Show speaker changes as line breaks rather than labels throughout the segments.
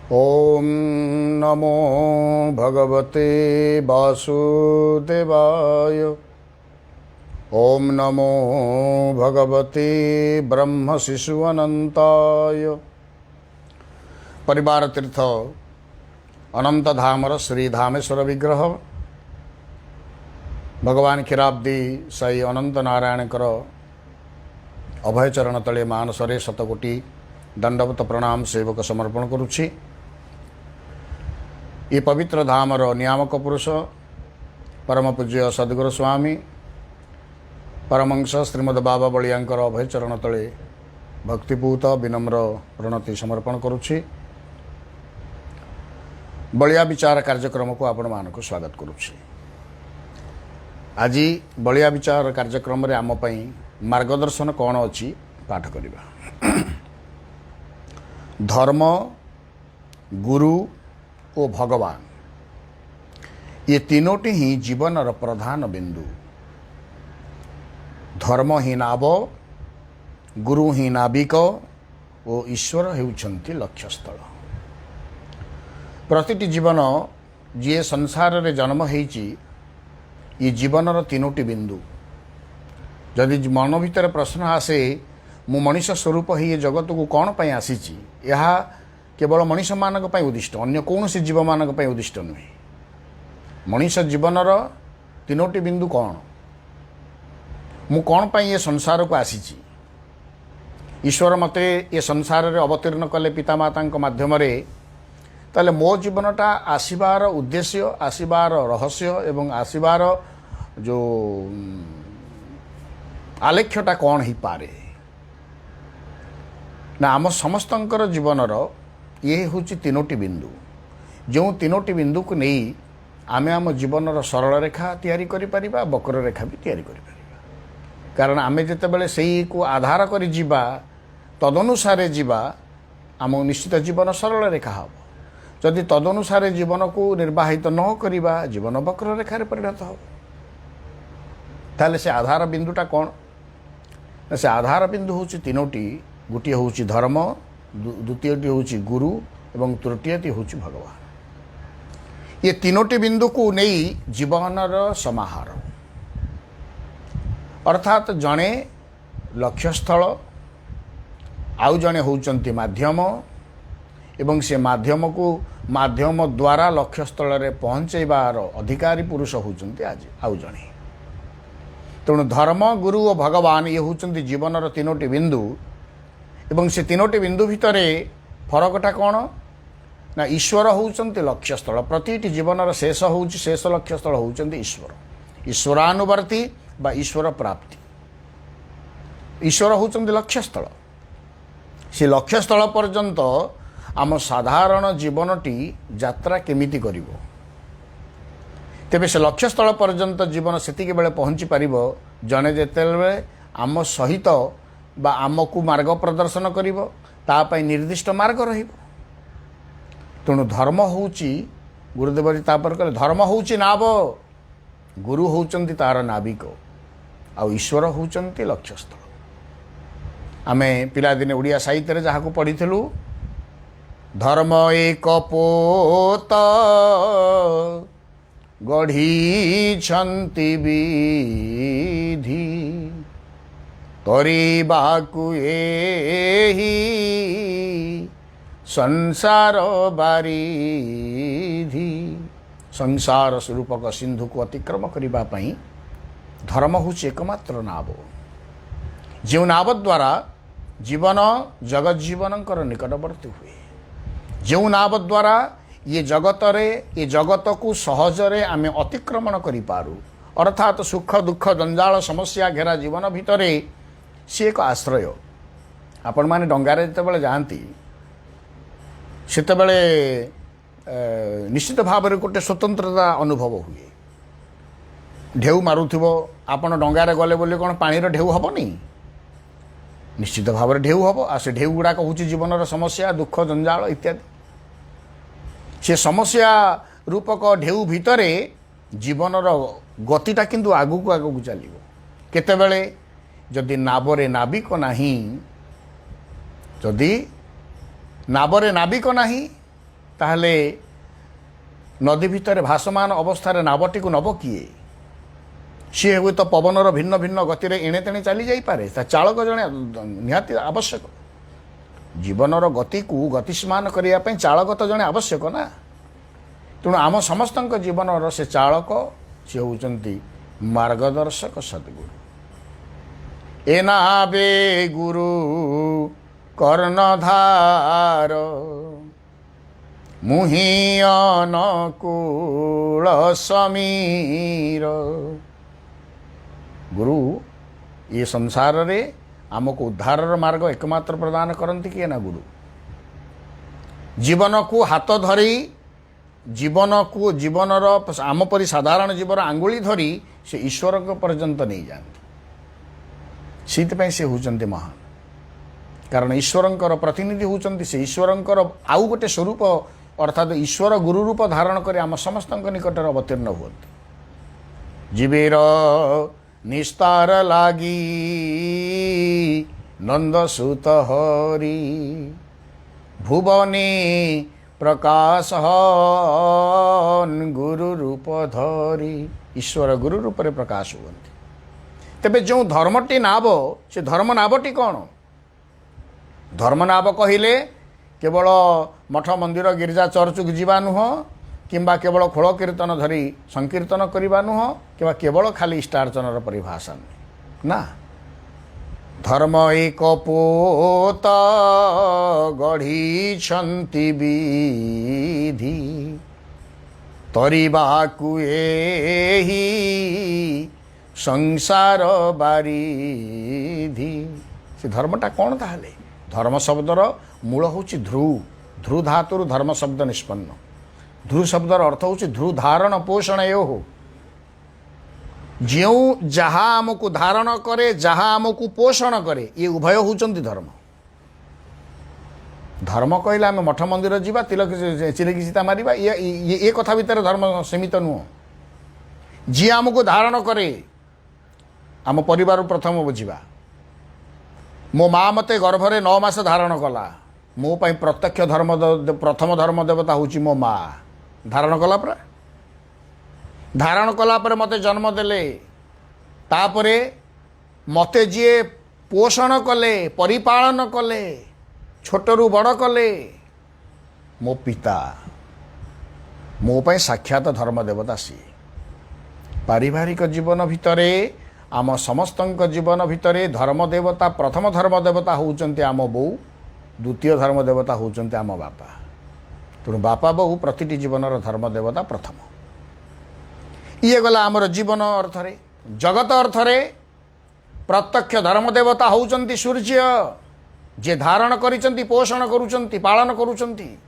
ओम नमो भगवते वासुदेवाय। ओम नमो भगवते ब्रह्म शिशु अनंताय। परिवार तीर्थ अनंत धामर श्री धामेश्वर विग्रह भगवान क्षीराब्दी साई अनंत नारायणकर अभय चरण तले मानसरे शतकोटी दंडवत प्रणाम सेवक समर्पण करुछि। ये पवित्र धामर नियामक पुरुष परम पूज्य सद्गुरु स्वामी परमंश श्रीमद बाबा बलियांकर अभय चरण तले भक्तिपूत विनम्र प्रणति समर्पण करुछि। बलिया विचार कार्यक्रम को आपण मानक स्वागत करुछि। आज बलिया विचार कार्यक्रम रे आम पई मार्गदर्शन कौन अछि पाठ करिबा। धर्म, गुरु और भगवान ये तीनोटी ही जीवन प्रधान बिंदु। धर्म ही नाव, गुरु ही नाविक और ईश्वर हेउछंती लक्ष्यस्थल। प्रतिटी जीवन जी संसार रे जन्म हेछि ये जीवन तीनोटी बिंदु। जदि मन भीतर प्रश्न आसे मु मनुष्य स्वरूप ही ये जगत को कौन पाई आसीची, यह केवल मनुष्य मानक पाई उद्दिष्ट, अन्य कौन सी जीव मानक पाई उद्दिष्ट नुहे। मनुष्य जीवनर तीनोटी बिंदु कौन, मु कौन पाई ये संसार को आसीची। ईश्वर मते ये संसार रे अवतीर्ण कले पितामाता माध्यम रे, ताले मो जीवनटा आसीबार उद्देश्य, आसीबार रहस्य एवं आसीबार जो आलेख्यटा कौन ही पारे ना। आम समस्तंकर जीवनर ये हूँ तीनोटी बिंदु। जो तीनोटी बिंदु को नहीं आमे आम जीवनर सरल रेखा तैयारी करि परिबा, वक्र रेखा भी तैयारी करि परिबा। कारण आमे जेतेबेले सेही को आधार करि जीवा, तदनुसारे जीवा, आम निश्चित जीवन सरल रेखा हम। जदि तदनुसारे जीवन को निर्वाहित न करिबा, जीवन वक्र रेखा रे परिणत हो। ताले से आधार बिंदुटा कौन, से आधार बिंदु हूँ तीनोटी। गोटे हूँ धर्म, द्वितीयटी हूँ गुरु एवं तृतीयटी हूँ भगवान। ये तीनोटी बिंदु को नहीं जीवनर समाहार। अर्थात जड़े लक्ष्यस्थल, आउ जड़े होउचंती माध्यम, एवं से माध्यम को माध्यम द्वारा लक्ष्यस्थल रे पहुँचेबार अधिकारी पुरुष होउचंती आज आउ जड़े। तेणु धर्म, गुरु और भगवान ये होउचंती जीवनर तीनोटी बिंदु। एवं से तीनोटी बिंदु भितर फरकटा कौन ना, ईश्वर होउचंती लक्ष्यस्थल। प्रतिटी जीवनर शेष होउची, शेष लक्ष्यस्थल होउचंती ईश्वर, ईश्वरानुवर्ती बा ईश्वर प्राप्ति। ईश्वर होउचंती लक्ष्यस्थल। से लक्ष्यस्थल पर्यंत आम साधारण जीवनटी यात्रा केमिति करिवो, तेबे से लक्ष्यस्थल पर्यंत जीवन सेतिके बेले पहुँची पारिबो जने जेतेबेले आम सहित बा आमको मार्ग प्रदर्शन करिवो, ता पई निर्दिष्ट मार्ग रहिबो। तेणु धर्म होउची गुरुदेव जी तापर कहले धर्म होउची नाव, गुरु होउचंती तार नाविक, आ ईश्वर होउचंती लक्ष्यस्थल। आमे पिला दिने ओडिया साहित्य रे जाहाको पढिथिलु, धर्म एक पोत गढ़ी छंती विधि, तोरीबाकु एही संसार बारिधि। संसार स्वरूपक सिंधु को अतिक्रम करिबा पई धर्म हूँ एकमात्र नाव। जो नाव द्वारा जीवन जगत जीवनकर निकटवर्ती हुए, जो नाव द्वारा ये जगत रे, ये जगत को सहजरे आमे अतिक्रमण करि पारू। अर्थात सुख दुख जंजाल समस्या घेरा जीवन भितरे सी एक आश्रय। आपण माने डंगारे जेतेबेले जाती सेतेबेले निश्चित भाव में गोटे स्वतंत्रता अनुभव हुए। ढेउ मारुथिबो, आपण डंगारे गले बोली कौन पानीर ढेउ हेनी, निश्चित भाव में ढेउ हम। आ से ढेउ गुड़ाक हूँ जीवनर समस्या, दुख जंजाल इत्यादि। से समस्या रूपक ढेउ भितरे जीवनर गतिटा किंतु आगुक आगुक चलिबो। केतेबेले जदि नावरे नाविक नाही, जदि नावरे नाविक नाही ताहले नदी भितर भासमान अवस्थार नावटी को नब किए सी हुए तो पवनर भिन्न भिन्न गति एणे तेणे चली जापे चालक जड़े निहाती आवश्यक जीवनर गति को गतिमान करने चालक तो जड़े आवश्यक ना तेणु आम समस्त जीवनर से चालक सी होती मार्गदर्शक सद्गुरु एना बे गुरु कर्णधार मुहि अनुकूल समीर गुरु ये संसार रे आमको उद्धार मार्ग एकमात्र प्रदान करती किए ना गुरु जीवन को हाथ धरी जीवन को जीवनर आम परी साधारण जीवन आंगुली धरी से ईश्वर पर्यंत नहीं जाती से होचंती महान कारण ईश्वरंकर प्रतिनिधि होचंती से ईश्वरंकर आउ गोटे स्वरूप अर्थात ईश्वर गुरु रूप धारण कर आम समस्त निकट अवतीर्ण होती जीवेर निस्तार लागी नंदसुत हरि भुवने प्रकाश गुरु रूप धरी ईश्वर गुरु रूप रे प्रकाश हुअन्ति तेबे जो धर्मटी नाब से धर्म नाबटी कौन धर्म नाब कहिले केवल मठ मंदिर गिरिजा चर्च को जीवा नुह किंबा केवल खोल कीर्तन धरी संकीर्तन करवा नुह कि केवल खाली इष्टार्चनर परिभाषा नुह ना धर्म एक पोत गढ़ी विधि तरिबाकु एही संसार बारिधि से धर्मटा कौन ताहले धर्म शब्दर मूल हूँ ध्रुव ध्रुव धातु धर्म शब्द निष्पन्न ध्रुव शब्दर अर्थ हूँ ध्रुव धारण पोषण यो हो जो जहाँ आमको धारण करे जहाँ आमको पोषण करे ये उभय होचंती धर्म धर्म कहले आम मठ मंदिर जीवा तिलक चिलिकी सीता मारिबा ये कथा भितर धर्म सीमित नुह जी आमको धारण करे आम परिवार प्रथम बुझा मो माँ मते गर्भरे 9 मास धारण कला मो पाई प्रत्यक्ष धर्म प्रथम धर्म देवता हूँ मो माँ धारण कला पर धारण कला पर मते जन्म देले तापरे मते जी पोषण कले परिपालन कले छोटरू बड़ कले मो पिता मो पाई साक्षात धर्म देवता सी पारिवारिक जीवन भितरे आम समस्त जीवन भितरे धर्म देवता प्रथम धर्म देवता होउचंती आम बो द्वितीय धर्म देवता होउचंती आम बापा तेणु बापा बहु प्रतिटी जीवनर धर्म देवता प्रथम ये गला आमर जीवन अर्थरे जगत अर्थरे प्रत्यक्ष धर्म देवता होउचंती सूर्य जे धारण करिचंती पोषण करूचंती पालन करूचंती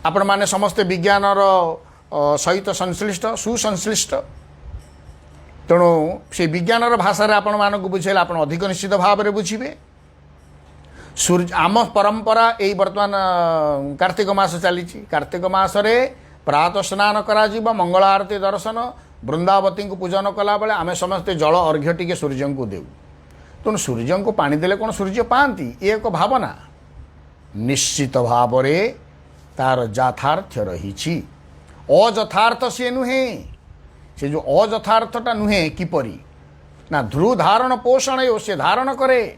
आपण माने समस्त विज्ञानर सहित संश्लिष्ट सुसंश्लिष्ट तेणु से विज्ञानर भाषा आपण मानक बुझेले आपण अधिक निश्चित भाव में बुझे सूर्य आम परंपरा यही बर्तमान कार्तिक मास चली कार्तिक मसरे प्रातः स्नान करा मंगल आरती दर्शन वृंदावती को पूजन कला बेले आम समस्ते जल अर्घ्य टी सूर्य को देऊ तेणु सूर्य को पानी देले कौन सूर्य पाती ये एक भावना निश्चित भाव तार यथार्थ रही अयथार्थ सी नुहे से जो अयथार्थटा नुहे किपरि ना ध्रुव धारण पोषण यो से धारण करे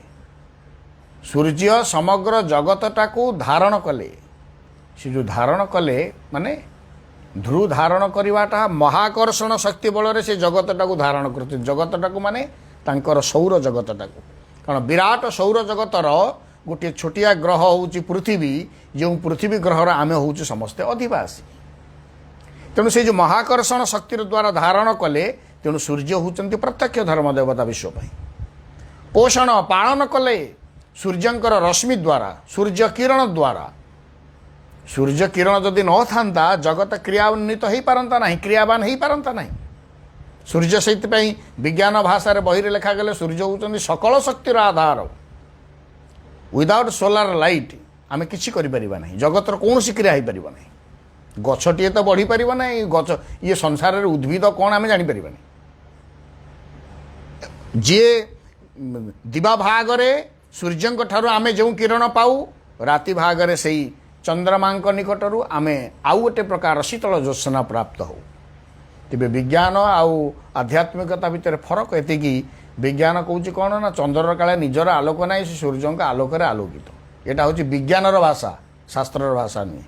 सूर्य समग्र जगतटा को धारण कले से जो धारण कले माने ध्रुव धारण करवाटा महाकर्षण शक्ति बल से जगतटा को धारण करते जगतटा को माने तांकर सौर जगतटा को कारण विराट सौर जगतर गोटे छोटिया ग्रह होउची पृथ्वी जो पृथ्वी ग्रहर आमे होउची समस्ते अधिवासी तेणु से जो महाकर्षण शक्ति द्वारा धारण कले तेणु सूर्य होउचंती प्रत्यक्ष धर्म देवता विश्व पोषण पालन कले सूर्यंकर रश्मि द्वारा सूर्य किरण द्वारा सूर्य किरण जदि न था जगत क्रियान्वित हो पारंता नहीं क्रियावान हो पारंता नहीं सूर्य से विज्ञान भाषा बही लेखा गले सूर्य होउचंती सकल शक्तिर आधार विदाउट सोलार लाइट आम किसी नहीं जगतर कौन क्रिया हो पार नहीं गछटे तो बढ़ी पार ना गछ ये संसार रे उद्भिद कौन आम जापर जी दिवा भागरे सूर्य ठारू आम जो किरण पाऊ राति भागरे से चंद्रमा निकटरू आमे आउ गोटे प्रकार शीतल ज्योत्सना प्राप्त हो। तेरे विज्ञान आउ आध्यात्मिकता भितर फरक एति विज्ञान कौच कौन ना चंद्र काले निजर आलोक ना से सूर्य आलोक आलोकित यहाँ हूँ विज्ञानर भाषा शास्त्र भाषा नुहे।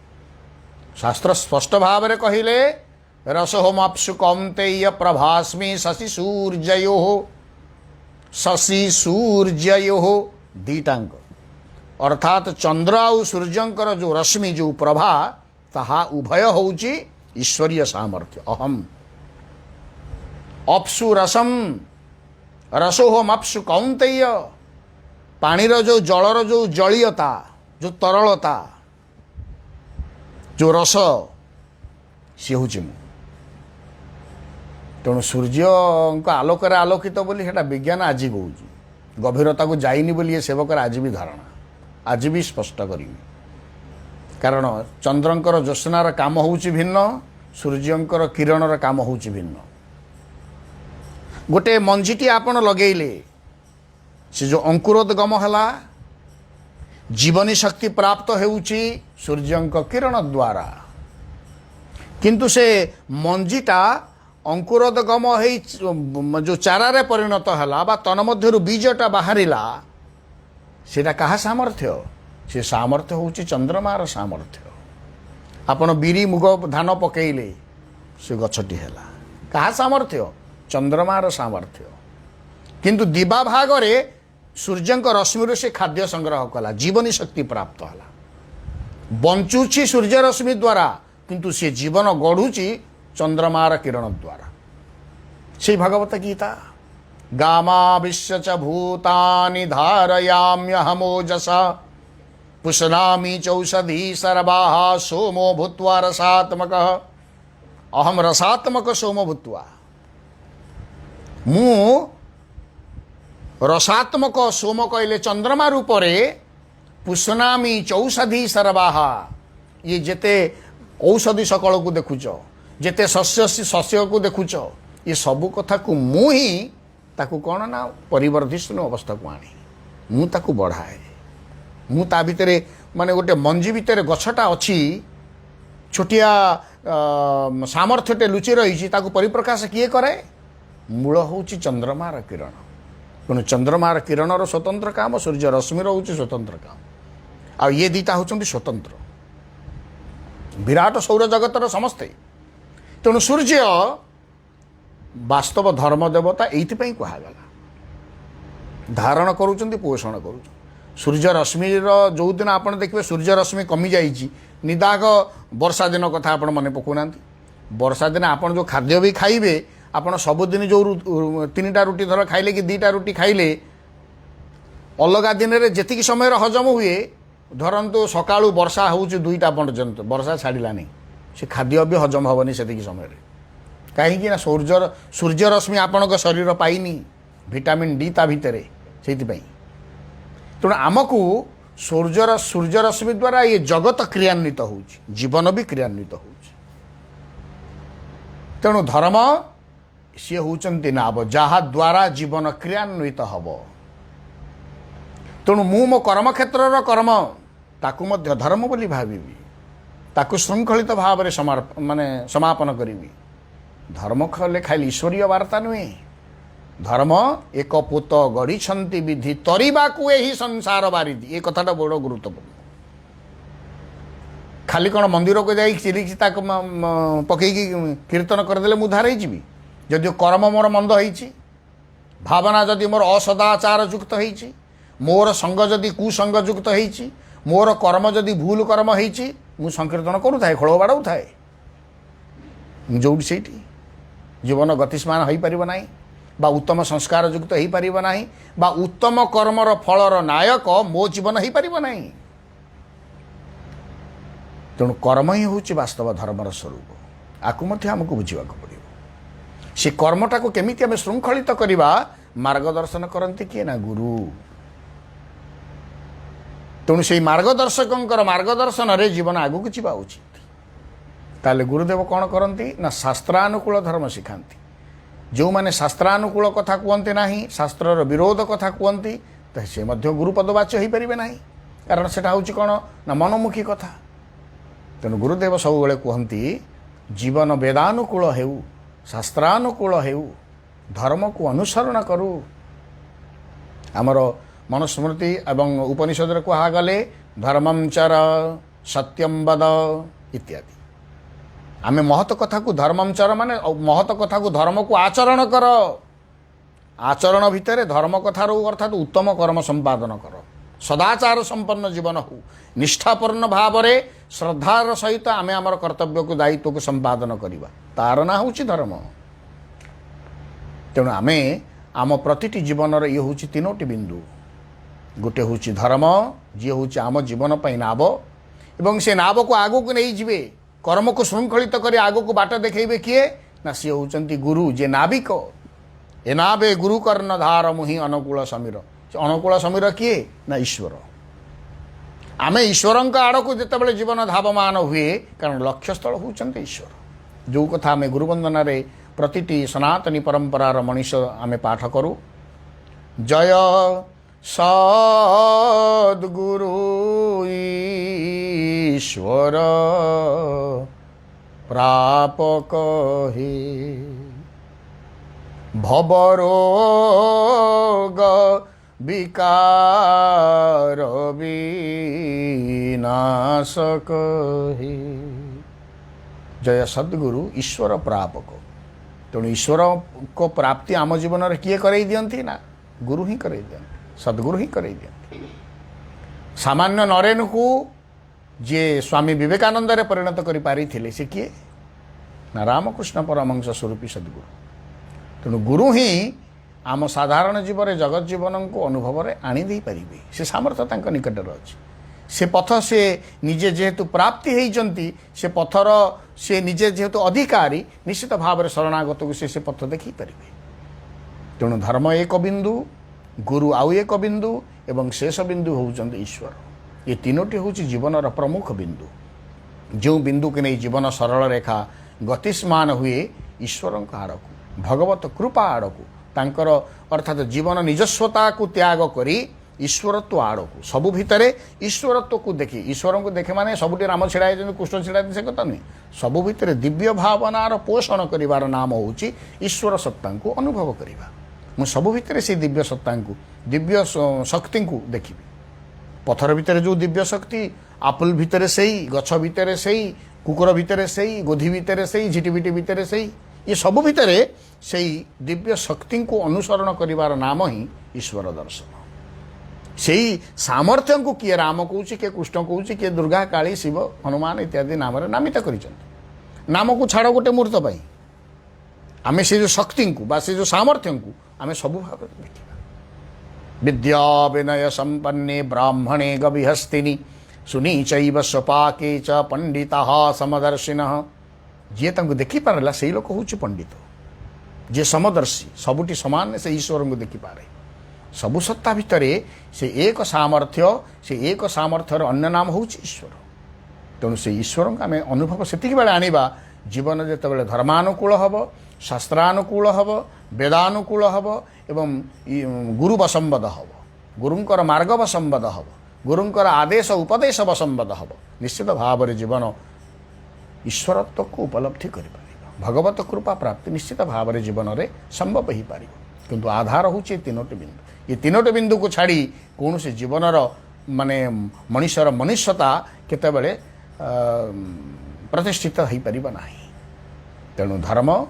शास्त्र स्पष्ट भाव में कहले रसोमाप्सु कौन्तेय प्रभास्मि शशि सूर्यो दीटांक अर्थात चंद्र आउ सूर्यंकर जो रश्मि जो प्रभा ताहा उभय होउची ईश्वरीय सामर्थ्य। अहम अप्सु रसम रसोहमप्सु कौन्तेय पानीर जो जलर जो जलीयता जो तरलता जो रस सी हूँ मु तेणु सूर्य आलोक आलोकित बोली सेटा विज्ञान आज कौच गभीरता को जाइनी बोली सेवकर आज भी धारणा आज भी स्पष्ट करी कारण चंद्रंकर ज्योत्सनार काम होउची भिन्न सूर्यंकर किरणर काम होउची भिन्न। गोटे मंजीटी आपण लगेले से जो अंकुरोद्गम है जीवनी शक्ति प्राप्त होउची सूर्यंक किरण द्वारा किंतु से मंजीटा अंकुरोद्गम हो जो चारारे परिणत है बा तन मध्यरु बीजटा बाहरिला सेटा कहा सामर्थ्य से सामर्थ्य होउची चंद्रमार सामर्थ्य। आपण बिरी मुग धान पकेइले से गछटी हैला कहा सामर्थ्य चंद्रमार सामर्थ्य किंतु दिबा भागरे सूर्यंक रश्मि से खाद्य संग्रह कला जीवनी शक्ति प्राप्त है बंचुची सूर्य रश्मि द्वारा किंतु से जीवन गढ़ुची चंद्रमार किरण द्वारा। से भगवत गीता गामा विश्व च भूतानि धारयाम्यहमोजसा पुष्णामि चौषधी सर्वाः सोमो भूत्वा रसात्मकः अहम रसात्मक सोमो भूत्वा मु रसात्मक सोम कहले चंद्रमा रूप पुष्णामि चौषधी सर्वाः ये जेते औषधि सकल को देखुच जेते शस्य को देखुच ये सबू कथा को मु ही ताकू कौन ना परिवर्धिष्णु अवस्था को आनी मु ताकू बढ़ाए मु ता भितरे माने गोटे मंजी भितरे गछटा अच्छी छोटिया सामर्थ्यटे लुचि रही ताकू परिप्रकाश किए करे मूल होउची चंद्रमार किरण तेणु चंद्रमार किरणर स्वतंत्र काम सूर्य रश्मिर होउची स्वतंत्र काम आ ये दीटा होउचंती स्वतंत्र विराट सौर जगतर समस्ते तेणु सूर्य वास्तव धर्म देवता एइथिपई कहागला धारण करूचंती पोषण करूच सूर्य रश्मिर जो दिन आपण देखिए सूर्य रश्मि कमी जाइए निदाग वर्षा दिन कथा आपण मन पकाना वर्षा दिन आपण जो खाद्य भी खाइबे आपण सबुदिन जो 3टा रुटी धर खाइले कि 2टा रुटी खाइले अलग दिन में जेतिकी समय हजम हुए धरतु सकाळू वर्षा होउची 2टा पर्यंत वर्षा छाड़िलानी से खाद्य भी हजम हेनी से समय कहीं ना सूर्य रश्मि आपण शरीर पाइनी विटामिन डी ता भितर से तेणु आमको सूर्य रश्मि द्वारा ये जगत क्रियान्वित हो जीवन भी क्रियान्वित हो तेणु धर्म सी होचंती नाव जहा द्वारा जीवन क्रियान्वित हब तेणु मु मो कर्म क्षेत्र कर्म ताकू मध्य धर्म बोली भाविबी ताकू श्रृंखलित भाव में माने समापन करी धर्म खले खाली ईश्वरीय वार्ता नुहे धर्म एक पुत गढ़ी विधि तरीबाकू यही संसार बारिदी ये कथाटा बड़ गुरुत्वपूर्ण खाली कौन मंदिर को जाई चिरिकी पकईकी कीर्तन करदेले मुधार होइजिबी जदि कर्म मोर मंद होइछि भावना जदि मोर असदाचार युक्त होइछि मोर संग जदि कुसंग युक्त होइछि मोर कर्म जदि भूल कर्म होइछि मु संकीर्तन करूथाए खोल बाड़ाउथाए जोटी सेठी जीवन गतिस्मान हो पारिब नाही बा उत्तम संस्कार युक्त हो पारिब नाही बा उत्तम कर्मर फलर नायक मो जीवन हो पारिब नाही तेणु कर्म ही हूँ वास्तव धर्मर स्वरूप आकु मध्य आमको बुझा पड़ो से कर्मटा को केमिति आम श्रृंखलित करवा मार्गदर्शन करती किए ना गुरु तेणु से मार्गदर्शक मार्गदर्शन रे जीवन आगू जावा उचित ताले गुरुदेव कौन करती ना शास्त्रानुकूल धर्म शिखाती जो मैंने शास्त्रानुकूल कथा कहते ना शास्त्रर विरोध कथा कहती तो से गुरुपदवाच्य हो पारे ना कारण से हूँ कौन ना मनमुखी कथा तेणु गुरुदेव सबुबले कहती जीवन वेदानुकूल हेउ शास्त्रानुकूल हेउ धर्म को अनुसरण करू। आमर मनुस्मृति एवं उपनिषद कहगले धर्मं चर सत्यम वद इत्यादि। आमे महत कथा को धर्मं चर माने महत कथा को धर्म को आचरण कर। आचरण भितर धर्म कथार अर्थात उत्तम कर्म संपादन कर। सदाचार संपन्न जीवन हो निष्ठापूर्ण भाव रे श्रद्धार सहित आमे आमर कर्तव्य को दायित्व को संपादन करिबा तार ना होची धर्म। तेणु आमे आम प्रतिटी जीवन ये हूँ तीनोटी बिंदु। गोटे हूँ धर्म जी हूँ आम जीवन पर नाव एवं से नाव को आगो को नहीं जीवे कर्म को श्रृंखलित कर आगो को बाट देखेबे किए ना सी होचंती गुरु जे नाविक ए नावे गुरु कर्ण धार मुहि अनुकूल समीर। अनुकूल समीर किए ना ईश्वर। आमे ईश्वर आड़ को जिते जीवन धावमान हुए कारण लक्ष्यस्थल होचंती ईश्वर। जो कथा आमे गुरुवंदन रे प्रतिटी सनातनी परंपरार मनीष आमे पाठ करू जय सद्गुरु ईश्वर प्रापक हे भवरोग विकार विनाशक हे जय सद्गुरु ईश्वर प्रापक। तेणु ईश्वर को प्राप्ति आम जीवन में किए करई दियंती ना गुरु ही करई दियंती सद्गुरु ही करई दियंती। सामान्य नरेन को जे स्वामी विवेकानंद रे परिणत करि पारी थिले से किए ना रामकृष्ण परमहंस स्वरूपी सद्गुरु। तेणु गुरु ही आम साधारण जीवन जगत जीवन को अनुभव में आनी दे पारिबे से सामर्थ्य तांको निकटरे अछि। से पथ से निजे जेहेतु प्राप्ति होइचंती से पथर से निजे जेहेतु अधिकारी निश्चित भाव में शरणागत को से पथ देखी पारिबे। तेणु धर्म एक बिंदु गुरु आउ एक बिंदु एवं शेष बिंदु होउचंती ईश्वर। ये तीनोटी हूँ जीवन प्रमुख बिंदु। जो बिंदु के नहीं जीवन सरल रेखा गतिस्मान हुए ईश्वर आड़क भगवत कृपा आड़क तांकर अर्थात जीवन निजस्वता को त्याग करी ईश्वरत्व आड़क सबु भितरे ईश्वरत्व को देखी ईश्वर को देखे माने सबुटी राम छिड़ाई कृष्ण छिड़ाई से कथा नहीं सबु भितरे दिव्य भावनार पोषण करिवार नाम होची ईश्वर सत्ता को अनुभव करिवा। मु सबु भितरे से दिव्य सत्ता को दिव्य शक्ति को देखी पथर भितर जो दिव्य शक्ति आपुल भितर से गछ भितर से कुकुर भितर से गोधी भितर से झिटिबिटी भितर से ये सबु भितर से दिव्य शक्ति को अनुसरण करिवार नाम ही ईश्वर दर्शन। से सामर्थ्य को किए राम कौच किए कृष्ण कौच किए दुर्गा काली शिव हनुमान इत्यादि नाम नामित कर नाम को छाड़ गोटे मुहूर्त पाई आम से जो शक्ति को बा से जो सामर्थ्य को आम सब भाव देखा। विद्या विनय संपन्ने ब्राह्मणे गविहस्तिनि सुनी चैव स्वपाके च पंडिता समदर्शिनः। जी तंको देखी पारला से लोक हूँ पंडित जे समदर्शी सबुटी समान से ईश्वर को देखी पारे सबु सत्ता भितर से एक सामर्थ्य अन्य नाम हूँ ईश्वर। तेणु से ईश्वर को आम अनुभव से आनिबा जीवन जिते धर्मानुकूल हम शास्त्रानुकूल हम वेदानुकूल हम एवं गुरु वसंबद हम गुरुंकर मार्ग वसंबद हम गुरुंकर आदेश उपदेश वसंबद हम निश्चित भाव में जीवन ईश्वरत्व को उपलब्धि कर भगवत कृपा प्राप्ति निश्चित भाव में जीवन में संभव हो पार। किंतु आधार हूँ तीनोटी बिंदु ये तीनोटी बिंदु को छाड़ी कौन से जीवनर माने मनुष्यर मनुष्यता केतेबेले प्रतिष्ठित हो पार ना। तेणु धर्म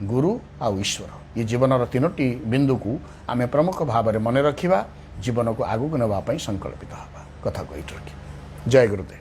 गुरु आ ईश्वर ये जीवनर तीनोटी बिंदु को आम प्रमुख भाव में मन रखा जीवन को आगू नापी संकल्पित हवा कथा को रखी। जय गुरुदेव।